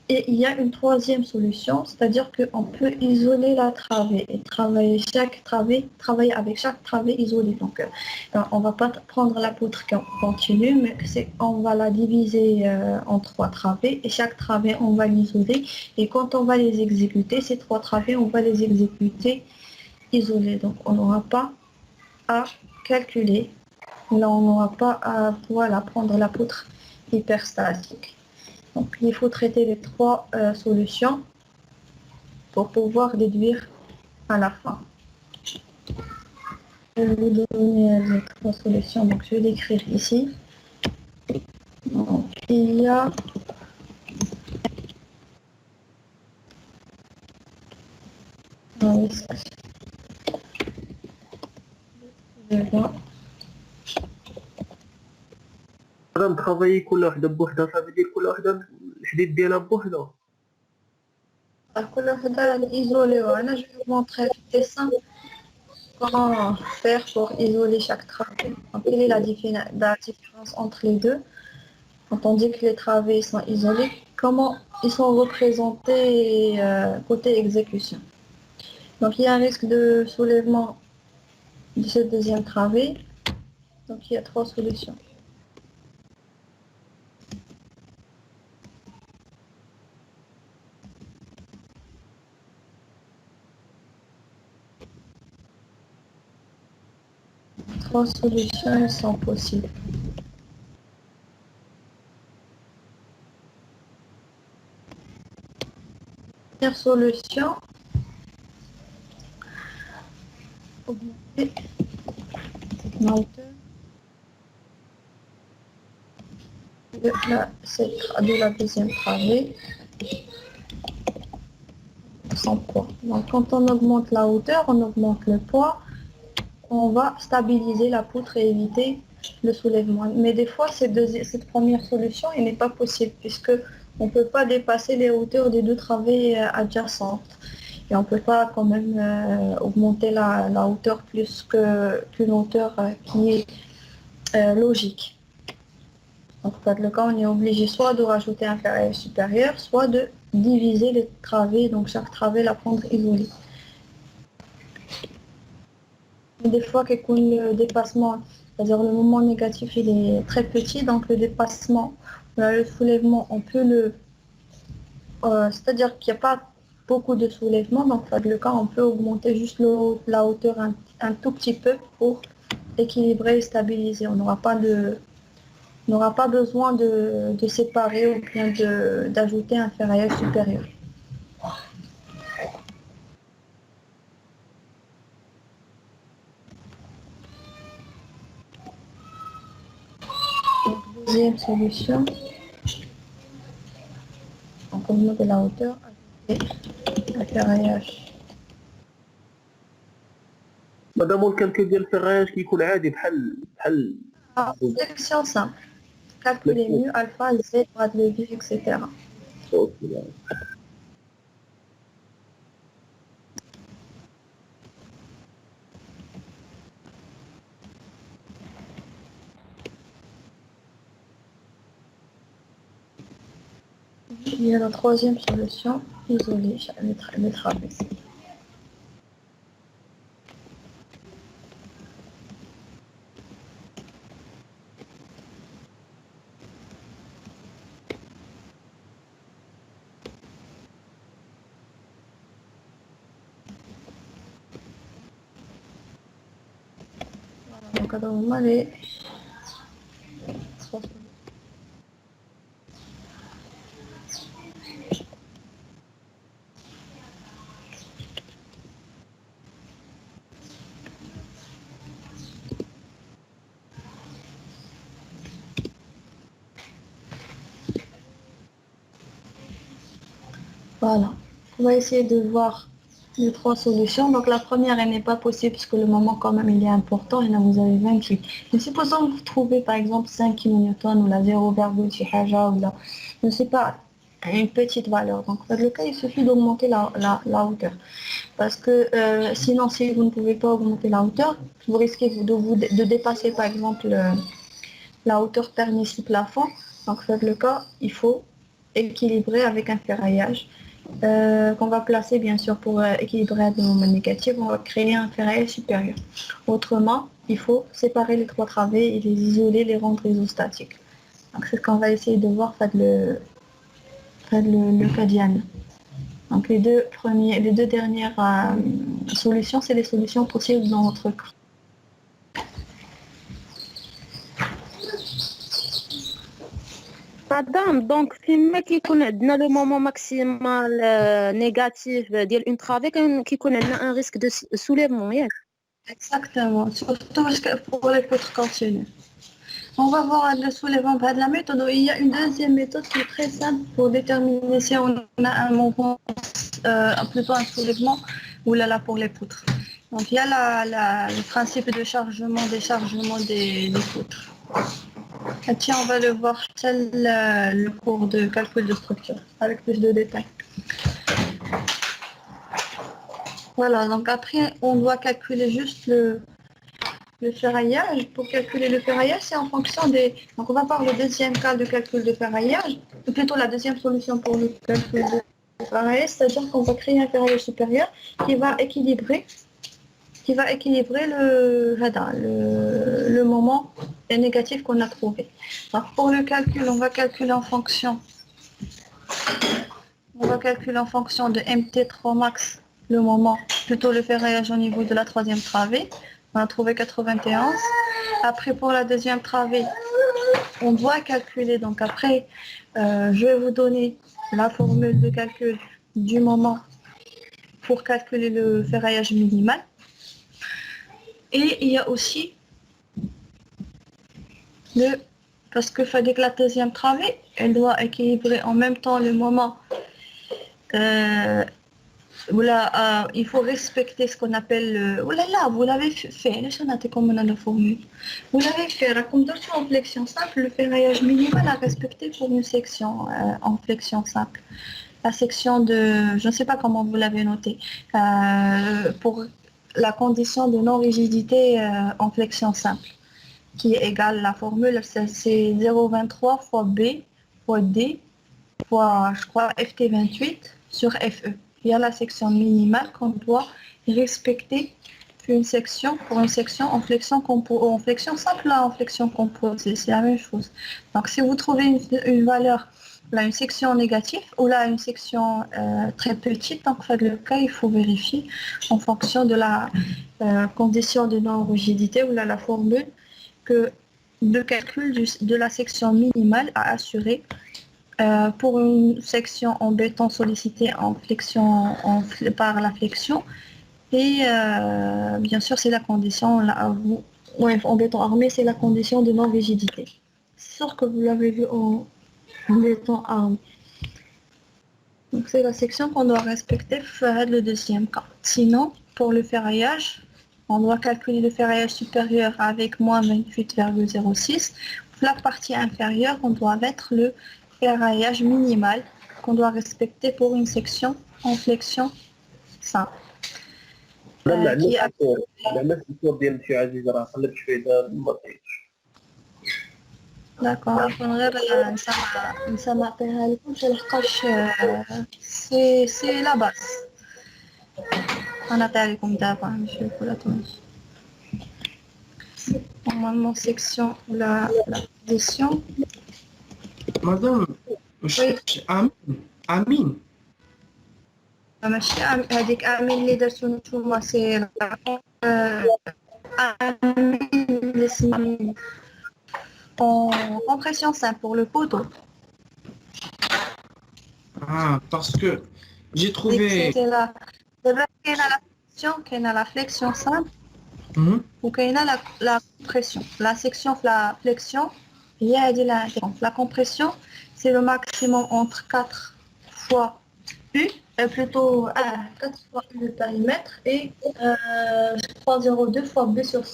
Et il y a une troisième solution, c'est-à-dire qu'on peut isoler la travée et travailler avec chaque travée isolée. Donc, on ne va pas prendre la poutre continue, mais on va la diviser en 3 travées et chaque travée, on va l'isoler. Et quand on va les exécuter, ces 3 travées, on va les exécuter isolées. Donc, on n'aura pas à calculer. Là, on n'aura pas à prendre la poutre hyperstatique. Donc, il faut traiter les 3 solutions pour pouvoir déduire à la fin. Je vais vous donner les 3 solutions. Donc, je vais l'écrire ici. Donc, il y a مادام ترافايي كل وحده بوحدها صافي دير كل وحده الحديد ديالها بوحدها. كل وحدة isolée. Je vais vous montrer le dessin comment faire pour isoler chaque travée. Donc, quelle est la différence entre les deux? Quand on dit que les travées sont isolées, comment ils sont représentés côté exécution. Donc, il y a un risque de soulèvement de cette deuxième travée. Donc, il y a 3 solutions. Trois solutions sont possibles. Première solution, augmenter la hauteur de la deuxième travée sans poids. Donc quand on augmente la hauteur, on augmente le poids, on va stabiliser la poutre et éviter le soulèvement. Mais des fois, cette première solution n'est pas possible puisque on ne peut pas dépasser les hauteurs des 2 travées adjacentes. Et on ne peut pas quand même augmenter la hauteur plus qu'une hauteur qui est logique. Donc, dans le cas, on est obligé soit de rajouter un ferraillage supérieur, soit de diviser les travées, donc chaque travée la prendre isolée. Des fois, le dépassement, c'est-à-dire le moment négatif, il est très petit, donc le dépassement, le soulèvement, on peut le... c'est-à-dire qu'il n'y a pas beaucoup de soulèvement, donc dans le cas, on peut augmenter juste la hauteur un tout petit peu pour équilibrer et stabiliser. On n'aura pas besoin de séparer ou bien d'ajouter un ferraillage supérieur. Donc, deuxième solution, on augmente la hauteur avec un ferraillage. مادام الكالكول ديال الفراج كيكون عادي بحال Sélection simple. Calculer mu, alpha, z, bras de levier, etc. Il y a la troisième solution, isoler les travées. Donc, on va les trois solutions. Voilà, on va essayer de voir les 3 solutions. Donc la première, elle n'est pas possible parce que le moment quand même il est important. Et là vous avez 28. Mais supposons que vous trouvez par exemple 5 kN ou la 0,6 haja ou la, je ne sais pas, une petite valeur. Donc dans le cas, il suffit d'augmenter la hauteur. Parce que sinon, si vous ne pouvez pas augmenter la hauteur, vous risquez de dépasser par exemple la hauteur permissible plafond. Donc dans le cas, il faut équilibré avec un ferraillage qu'on va placer bien sûr pour équilibrer des moments négatifs. On va créer un ferraillage supérieur. Autrement, il faut séparer les trois travées et les isoler, les rendre isostatiques. Donc c'est ce qu'on va essayer de voir le cas d'Yann. Donc les deux dernières solutions, c'est les solutions possibles dans notre cas. Madame, donc فيما كيكون عندنا le moment maximal négatif ديال une travée كيكون عندنا un risque de soulèvement ياك. Exactement, surtout pour les poutres continues. On va voir le soulèvement par la méthode. Il y a une deuxième méthode qui est très simple pour déterminer si on a un mouvement, plutôt un soulèvement ou là pour les poutres. Donc il y a le principe de chargement, déchargement des poutres. Et tiens, on va le voir le cours de calcul de structure avec plus de détails. Voilà, donc après on doit calculer juste le ferraillage. Pour calculer le ferraillage, c'est en fonction des... Donc on va voir le deuxième cas de calcul de ferraillage, ou plutôt la deuxième solution pour le calcul de ferraillage, c'est-à-dire qu'on va créer un ferraillage supérieur qui va équilibrer le moment négatif qu'on a trouvé. Donc pour le calcul, on va calculer en fonction de MT3 max, le moment, plutôt le ferraillage au niveau de la troisième travée. On a trouvé 91. Après, pour la deuxième travée, on doit calculer. Donc après, je vais vous donner la formule de calcul du moment pour calculer le ferraillage minimal. Et il y a aussi parce que que la deuxième travée, elle doit équilibrer en même temps le moment. Il faut respecter ce qu'on appelle vous l'avez fait, la formule. Vous l'avez fait, comme en flexion simple, le ferraillage minimal à respecter pour une section en flexion simple. La section de, je ne sais pas comment vous l'avez noté, pour la condition de non-rigidité en flexion simple, qui est égale, la formule, c'est 0,23 fois B fois D fois, je crois, FT28 sur FE. Il y a la section minimale qu'on doit respecter pour une section en flexion simple, là, en flexion composée, c'est la même chose. Donc si vous trouvez une valeur, là, une section négative ou là une section très petite, donc le cas, il faut vérifier en fonction de la condition de non-rigidité ou là la formule que le calcul de la section minimale à assurer. Pour une section en béton sollicité par la flexion et bien sûr c'est la condition en béton armé, c'est la condition de non-rigidité. C'est sûr que vous l'avez vu en béton armé. Donc c'est la section qu'on doit respecter le deuxième cas. Sinon, pour le ferraillage, on doit calculer le ferraillage supérieur avec moins 28,06. La partie inférieure, on doit mettre le ferraillage minimal qu'on doit respecter pour une section en flexion simple. D'accord, c'est la base. Normalement, section la position. Madame, Amine. ماشي هذيك امين اللي درتو نتوما سي en compression simple pour le poteau. Ah, parce que j'ai trouvé... qu'il y a la flexion simple ou qu'il y a la compression. La section, la flexion, il y a la compression, c'est le maximum entre 4 fois U, plutôt 4 fois U le périmètre et 3,02 fois B sur 100.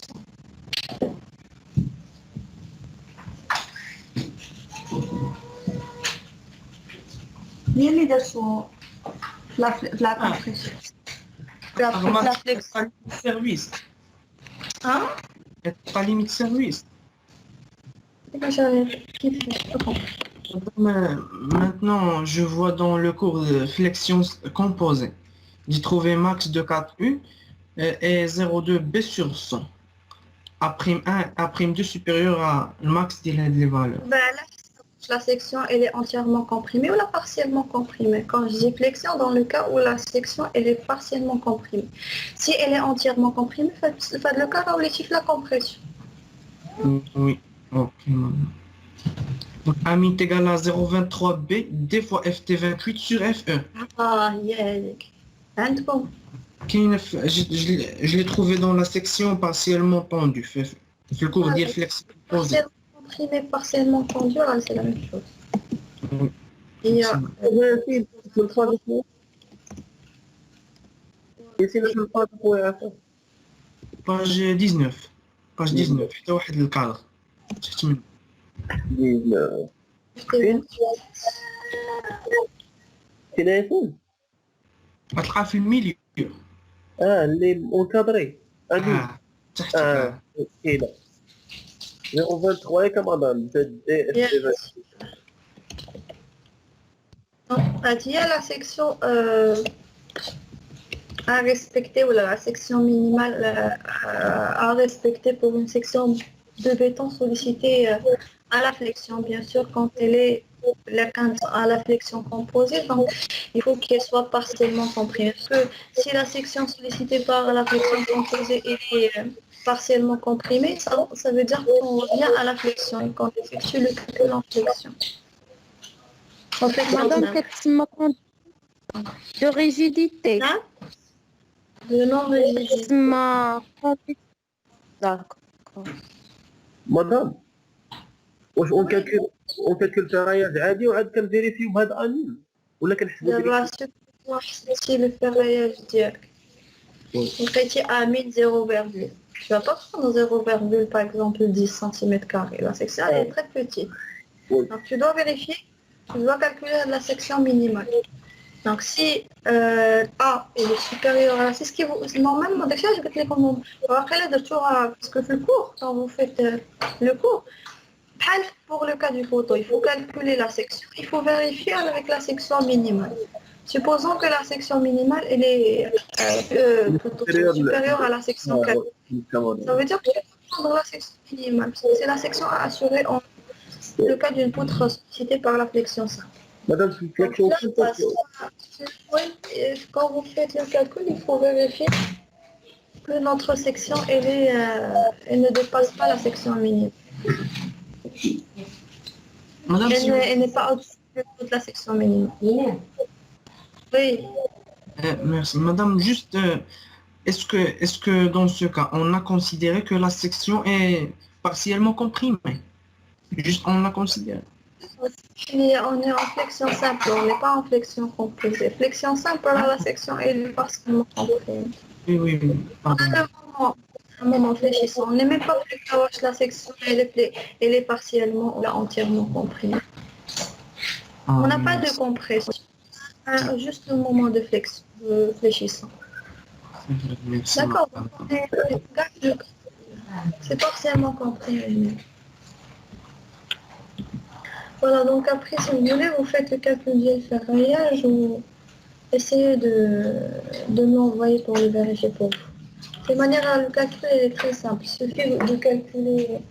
Bien les dessous, la compression. La flexion. Service. Hein? Pas limite service. Maintenant, je vois dans le cours de flexion composée. J'ai trouvé max de 4U et 0,2 B sur 100. A'1, A'2 supérieur à le max des valeurs. Ben, la section, elle est entièrement comprimée ou la partiellement comprimée. Quand je dis flexion, dans le cas où la section, elle est partiellement comprimée. Si elle est entièrement comprimée, fait le cas relatif la compression. Oui, ok. Donc, A' est égal à 0,23 B, D fois FT28 sur FE. Ah, yeah. عندكم Je l'ai trouvé dans la section partiellement tendue. في الكور ديال flexion composée. partiellement comprimé, partiellement tendu, là, c'est la même chose. Oui. Il y a ياسين من الفاضي شنو؟ ياسين من الفاضي خويا Page 19. Page 19. حتى واحد الكادر. شفت منه. فين؟ فين ياسين؟ غتلقاه في الميليو. اللي منكادري هادي تحت كاع. كاينه 023 كمدام زد دي اف Yes. Donc, il y a la section à respecter ou la section minimale à respecter pour une section de béton sollicitée à la flexion, bien sûr, quand elle est à la flexion composée. Donc, il faut qu'elle soit partiellement comprimée. Parce que si la section sollicitée par la flexion composée est partiellement comprimée, ça veut dire qu'on revient à la flexion et qu'on effectue le calcul en flexion. En fait, مادام كتسمى de rigidité Hein? De non-rigidité. تسمى d'accord. مدام واش اون كالكول تراياج عادي وعاد كنفيريفيو بهاد انين ولا كنحسبو دابا سوبر حسبتي لو فيغياج ديالك لقيتي امين 0,. Tu vas pas prendre 0,, par exemple 10 cm². La section elle est très petite. Oui. Donc tu dois vérifier, tu dois calculer la section minimale. Donc si A est supérieur à... C'est ce qui vous... Normalement, déjà, je vais te les commander. Parce que le cours, quand vous faites le cours, pour le cas du photo, il faut calculer la section, il faut vérifier avec la section minimale. Supposons que la section minimale elle est plutôt supérieure à la section 4. Ça veut dire que tu peux prendre la section minimale, parce que c'est la section à assurer en le cas d'une poutre sollicitée par la flexion simple. مدام في فليكسيون Quand vous faites le calcul, il faut vérifier que notre section elle ne dépasse pas la section minimale. Madame, si vous- Elle n'est pas au-dessus de la section minimale. Oui. Merci. Madame, juste, est-ce que dans ce cas, on a considéré que la section est partiellement comprimée? Juste, on l'a considéré. On est en flexion simple, on n'est pas en flexion composée. Flexion simple, là, la section elle est partiellement comprimée. Oui. Pardon. Un moment fléchissant. On n'est même pas plus caroche, la section elle est partiellement ou entièrement comprimée. On n'a pas de compression. Juste le moment de flexion, de fléchissant. Merci, D'accord. madame. C'est partiellement comprimé. Voilà, donc après, si vous voulez, vous faites le calcul du ferraillage ou essayez de me l'envoyer pour le vérifier pour vous. De manière à le calculer, elle est très simple. Il suffit de calculer,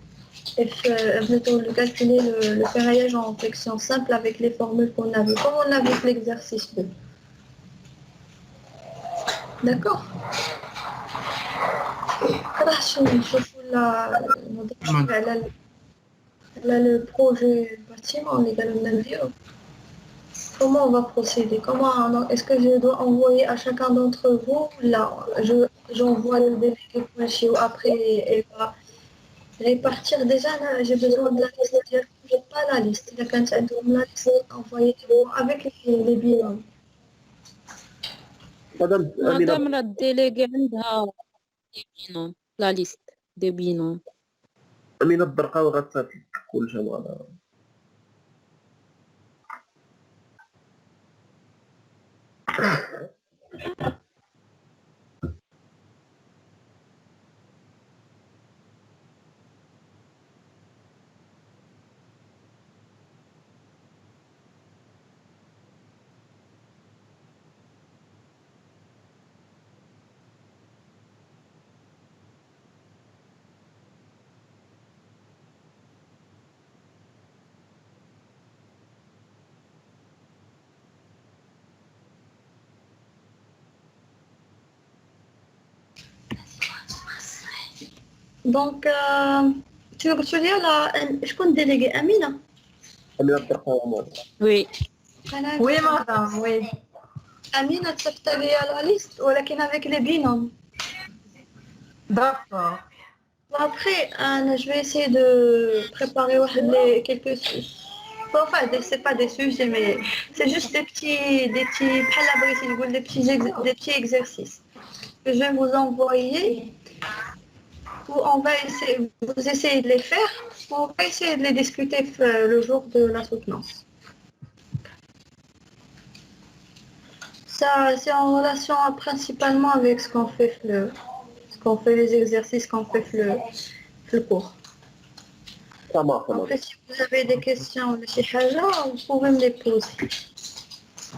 le ferraillage en flexion simple avec les formules qu'on a vues, comme on a vu l'exercice 2. D'accord. Là, le projet bâtiment, les gars, comment on va procéder? Est-ce que je dois envoyer à chacun d'entre vous? Là, j'envoie le délégué ou après, elle va répartir. Déjà, là, j'ai besoin de la liste. Je n'ai pas la liste. Il y a quand même la liste envoyée avec les bilans. مدام امينه مادام راه الديليغي عندها دي بينون لا ليست دي بينون امينه الدرقاوي غتصافي كلشي مالا Donc, tu dis là, je compte déléguer Amina. أنا أتفق معك. وي Oui, madame, oui. Amina, tu as la liste, ولكن avec les binômes. D'accord. Après, je vais essayer de préparer quelques... Enfin, c'est pas des sujets, mais c'est juste des petits exercices que je vais vous envoyer. Où on va essayer, vous essayez de les faire. On va essayer de les discuter le jour de la soutenance. Ça, c'est en relation principalement avec ce qu'on fait les exercices qu'on fait le cours. تمام. Après, si vous avez des questions de chez Haja, vous pouvez me les poser.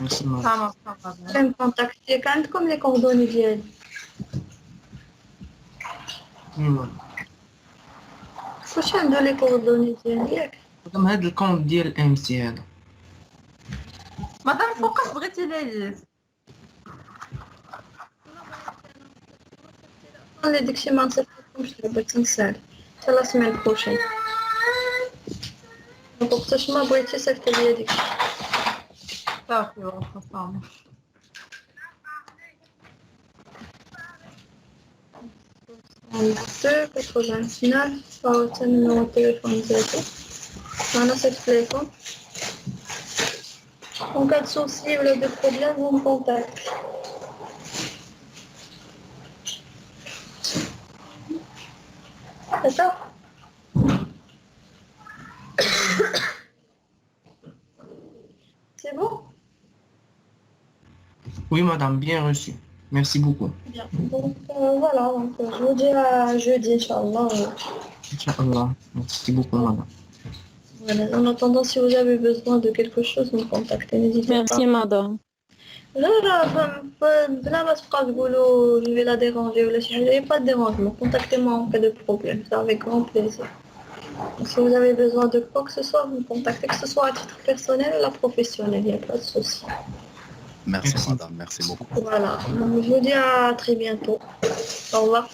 Merci, Ça madame. marche, ça va Vous bien. pouvez me contacter quand comme les coordonnées d'hier. Oui, madame. Faut changer les coordonnées d'hier. madame هذا الكونت ديال MC هذا. Madame, فوقاش بغيتي لي ليست؟ Les documents, c'est comme je l'ai dit, c'est la semaine prochaine. Donc, pour ça, je m'abonne à cette vidéo. صافي واخا ça marche. deux 89 c'est le numéro de téléphone direct. Voilà, c'est le téléphone. En cas de souci ou de problème, vous me contactez. C'est ça? C'est bon? Oui, madame, bien reçu. Merci beaucoup. Bien. Donc, voilà, donc, je vous dis à jeudi, Inch'Allah. Inch'Allah. Merci beaucoup, madame. Voilà. En attendant, si vous avez besoin de quelque chose, vous me contactez, n'hésitez pas. ميرسي مدام. Là, je vais la déranger ou il n'y a pas de dérangement. Contactez-moi en cas de problème, c'est avec grand plaisir. Donc, si vous avez besoin de quoi que ce soit, vous me contactez, que ce soit à titre personnel ou à professionnel, il n'y a pas de souci. Merci, Merci. madame, merci beaucoup. Voilà, donc, je vous dis à très bientôt. Au revoir.